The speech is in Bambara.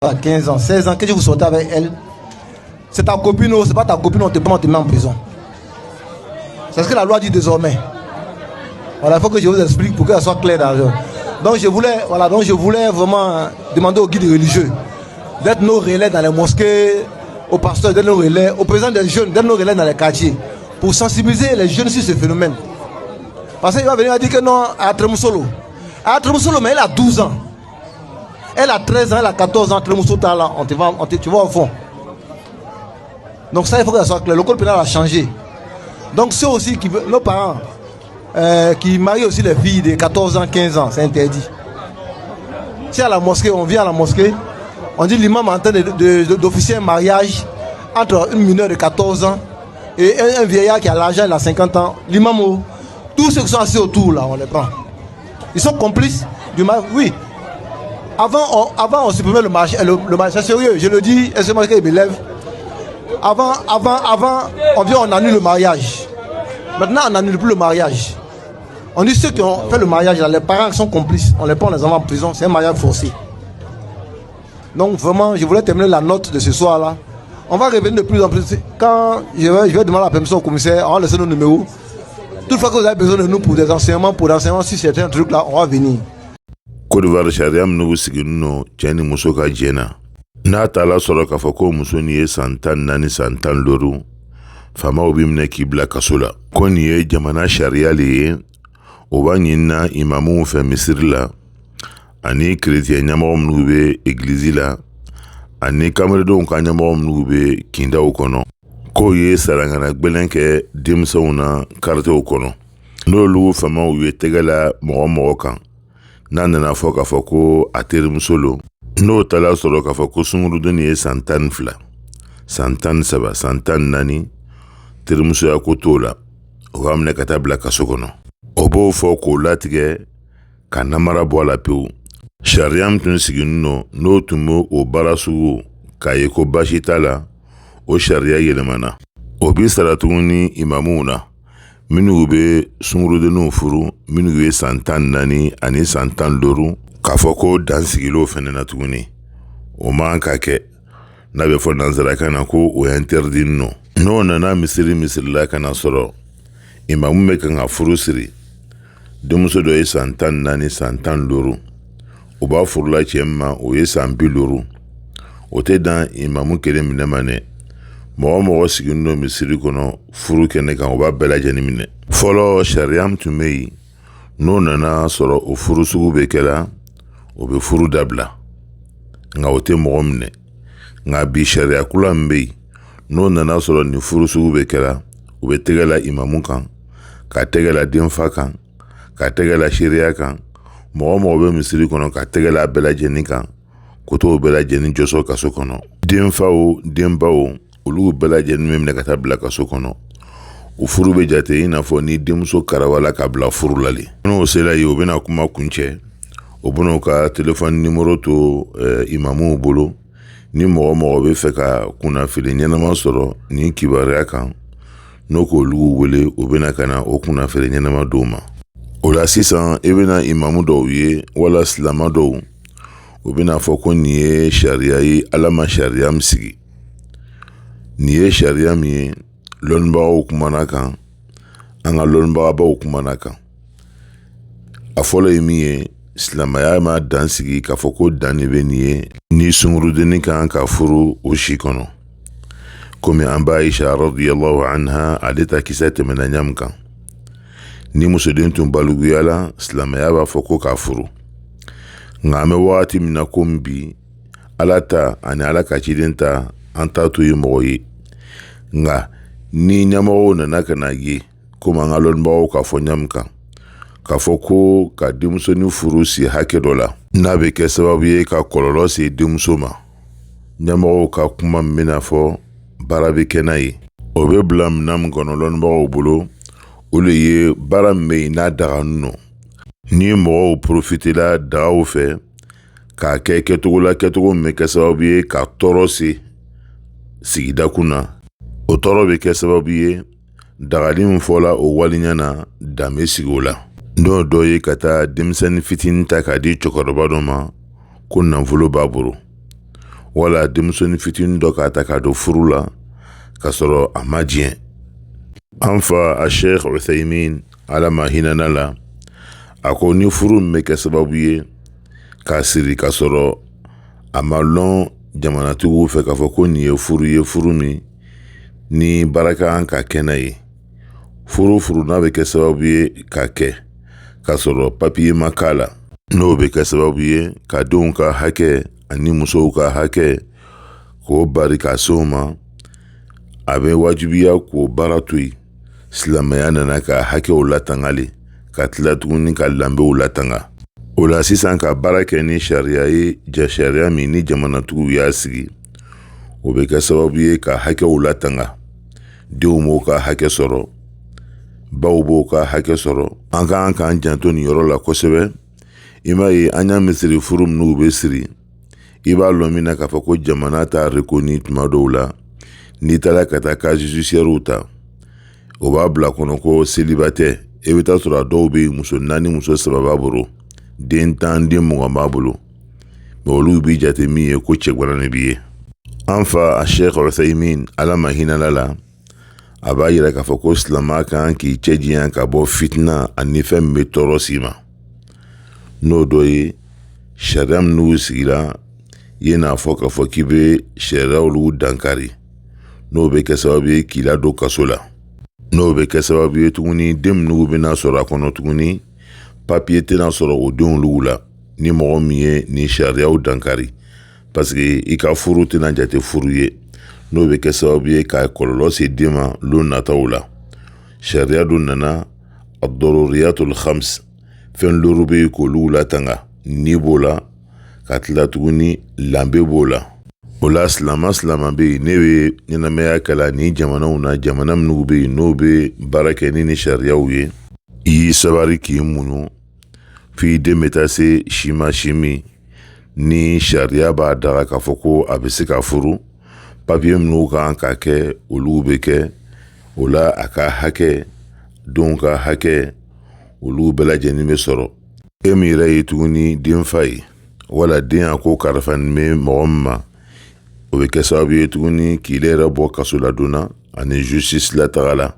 à 15 ans, 16 ans, que vous sortez avec elle, c'est ta copine ou c'est pas ta copine, on te prend, on te met en prison. C'est ce que la loi dit désormais. Voilà, il faut que je vous explique pour que ça soit clair dans le... Donc je voulais vraiment demander aux guides religieux d'être nos relais dans les mosquées, aux pasteurs d'être nos relais, aux présidents des jeunes d'être nos relais dans les quartiers, pour sensibiliser les jeunes sur ce phénomène. Parce qu'il va venir dire que non, à Tremousolo, mais elle a 12 ans. Elle a 13 ans, elle a 14 ans, là, tu vas au fond. Donc ça, il faut que ça soit clair. Le code pénal a changé. Donc ceux aussi, nos parents, qui marient aussi les filles de 14 ans, 15 ans, c'est interdit. Si à la mosquée, on vient à la mosquée, on dit l'imam est en train d'officier un mariage entre une mineure de 14 ans et un vieillard qui a l'argent, il a 50 ans. L'imam, tous ceux qui sont assis autour, là, on les prend. Ils sont complices du mariage. Oui. Avant, on supprimait le mariage. C'est sérieux, je le dis, et c'est moi qui m'élève. Avant, on annule le mariage. Maintenant, on n'annule plus le mariage. On dit ceux qui ont fait le mariage, là, les parents qui sont complices, on les prend, les envoie en prison. C'est un mariage forcé. Donc, vraiment, je voulais terminer la note de ce soir-là. On va revenir de plus en plus. Quand je vais demander la permission au commissaire, on va laisser nos numéros. Toutefois que vous avez besoin de nous pour des enseignements, sur certains trucs-là, on va venir. Côte d'Ivoire charia mnugu sigino chani musoka jena na tala soro kafako musoni ye santan nani santan loru fama obimne kibla kasola koni ye jamana sharia liye obanyina imamu fe misirla ani chrétien nyama mnugu be église la ani kamredo nka nyama mnugu be kinda ukono ko ye sarangana gbelenke dimsona carte ukono nolu fama uye tegala mo kan nana fo ka fɔ ko a terimuso lo n'o tala sɔrɔ k'a fɔ ko sungurudennin ye san 12 san 13 san 14 terimusoya ko t'o la o ka minɛ ka taa bila kaso kɔnɔ o b'o fɔ k'o latigɛ ka namara bɔ a la pewu sariya min tun siginin nɔ n'o tun bɛ o baara sugu k'a ye ko baasi t'a la o sariya yɛlɛmana o bi sara tuguni imamuw na minnu bɛ sungurudenninw furu minnu ye san 14 ani san 15 k'a fɔ ko dan sigilo fɛnɛ na tuguni o man ka kɛ n'a bɛ fɔ nanzarakan na ko o interdit nɔ n'o nana misirila ka na sɔrɔ imamu bɛ kan ka furu siri denmuso dɔ ye san 14 san 15 o b'a furula cɛ ma o ye san 50 o tɛ dan imamu kelen minɛ ma dɛ mɔgɔ sigin don misiri kɔnɔ furu kɛnɛ kan o b'a bɛɛ lajɛlen minɛ fɔlɔ sariya tun bɛ yen n'o nana sɔrɔ o furu sugu bɛ kɛla o bɛ furu dabila nka o tɛ mɔgɔ minɛ nka bi sariya kula min bɛ yen n'o nana sɔrɔ ni furu sugu bɛ kɛla o bɛ tɛgɛla imamu kan ka tɛgɛla denfa kan ka tɛgɛla seereya kan mɔgɔ bɛ misiri kɔnɔ ka tɛgɛla bɛɛ lajɛlen kan ko t'o bɛɛ lajɛlen jɔsɔ kaso kɔnɔ denfa o denba o olu bɛɛ lajɛlen bɛ minɛ ka taa bila kaso kɔnɔ o furu bɛ jate i n'a fɔ ni denmuso karawala ka bila furu la le n'o sera yen o bɛna kuma kuncɛ o bɛna u ka telefɔni nimero to imamuw bolo ni mɔgɔ bɛ fɛ ka kunnafili ɲɛnama sɔrɔ ni kibaruya kan n'o k'olu wele o bɛna ka na o kunnafili ɲɛnama d'o ma o la sisan i bɛna imamu dɔw ye wala silama dɔw o bɛna fɔ ko nin ye sariya ye ala ma sariya min sigi nin ye sariya min ye lɔnnibagaw kumana kan an ka lɔnnibagabaw kumana kan a fɔlɔ ye min ye silamaya ma dan sigi k'a fɔ ko dan de bɛ nin ye ni sungurudennin kan ka furu o si kɔnɔ komi an b'a Aisha radiyallahu anha ale ta kisɛ tɛmɛna ɲamu kan ni musoden tun baluguyala silamaya b'a fɔ ko k'a furu nka an bɛ wagati min na komi bi ala ta ani ala ka ciden ta an t'a to ye mɔgɔ ye nka ni ɲɛmɔgɔw nana ka na ye komi an ka lɔnnibagaw k'a fɔ ɲamu kan k'a fɔ ko ka denmusonin furu si hakɛ dɔ la n'a bɛ kɛ sababu ye ka kɔlɔlɔ se denmuso ma ɲɛmɔgɔw ka kuma min bɛna fɔ baara bɛ kɛ n'a ye o bɛ bila minɛn min kɔnɔ lɔnnibagaw bolo o de ye baara min bɛ yen n'a dagalen nɔ ni mɔgɔw porofitela dagaw fɛ k'a kɛ kɛcogo la kɛcogo min bɛ kɛ sababu ye ka tɔɔrɔ se sigida kunna o tɔɔrɔ bɛ kɛ sababu ye dagali min fɔla o waleɲa na dan bɛ sigi o la n'o dɔ ye ka taa denmisɛnnin fitinin ta k'a di cɛkɔrɔba dɔ ma ko nafolo b'a bolo wala denmisɛnnin fitinin dɔ k'a ta k'a don furu la k'a sɔrɔ a ma diɲɛ. An fa a Sheikh Uthaymin ala ma hinana la, a ko ni furu min bɛ kɛ sababu ye k'a siri k'a sɔrɔ a ma lɔn jamanatigiw fɛ k'a fɔ ko nin ye furu min ni baraka an ka kɛnɛ ye. Furu n'a bɛ kɛ sababu ye k'a kɛ k'a sɔrɔ papiye ma k'a la, n'o bɛ kɛ sababu ye ka denw ka hakɛ ani musow ka hakɛ k'o bari k'a se o ma, a bɛ wajibiya k'o baara to yen. Silamɛya nana ka hakɛw latangale ka tila tuguni ka danbew latanga. O la sisan ka baara kɛ ni sariya ye, sariya min ni jamanatigiw y'a sigi, o bɛ kɛ sababu ye ka hakɛw latanga. Denw b'o ka hakɛ sɔrɔ, baw b'o ka hakɛ sɔrɔ. An kan k'an janto nin yɔrɔ la kosɛbɛ. I m'a ye an y'a misiri furu minnu bɛ siri, i b'a lɔn min na k'a fɔ ko jamana t'a reconni tuma dɔw la. N'i taara ka taa cas judiciaires ta, o b'a bila kɔnɔ ko célibataire. E bɛ taa sɔrɔ a dɔw bɛ yen muso 4 muso 3 b'a bolo, den 10 den 20 b'a bolo, mais olu b'i jate min ye ko cɛgana de b'i ye. An fa a Sheikh Uthaymin ala ma hinala la, a b'a yira k'a fɔ ko silamɛ kan k'i cɛ janya ka bɔ fitina ani fɛn min bɛ tɔɔrɔ s'i ma. N'o dɔ ye sariya minnu sigira, i n'a fɔ k'a fɔ k'i bɛ sariyaw dankari, n'o bɛ kɛ sababu ye k'i ladon kaso la. N'o bɛ kɛ sababu ye tuguni den minnu bɛna sɔrɔ a kɔnɔ tuguni, papiye tɛna sɔrɔ o denw la ni mɔgɔ min ye ni sariyaw dankari, parce que i ka furu tɛna jate furu ye, n'o bɛ kɛ sababu ye ka kɔlɔlɔ se den ma don nataw la. Sariya dun nana ad-daruriyatul khams, fɛn 5 bɛ k'olu latanga, ni b'o la ka tila tuguni danbe b'o la. O la silama bɛ yen ne bɛ ɲɛnamaya kala ni jamanaw na, jamana minnu bɛ yen n'o bɛ baara kɛ ni sariyaw ye. I y'i sabari k'i muɲu f'i den bɛ taa se si ma si min ni sariya b'a daga k'a fɔ ko a bɛ se ka furu. Papiye minnu kan ka kɛ olu bɛ kɛ. O la a ka hakɛ, denw ka hakɛ, olu bɛɛ lajɛlen bɛ sɔrɔ. E min yɛrɛ ye tuguni den fa ye, wala den a ko kalifanin bɛ mɔgɔ min ma, o bɛ kɛ sababu ye tuguni k'i yɛrɛ bɔ kaso la donna ani justice la taga la.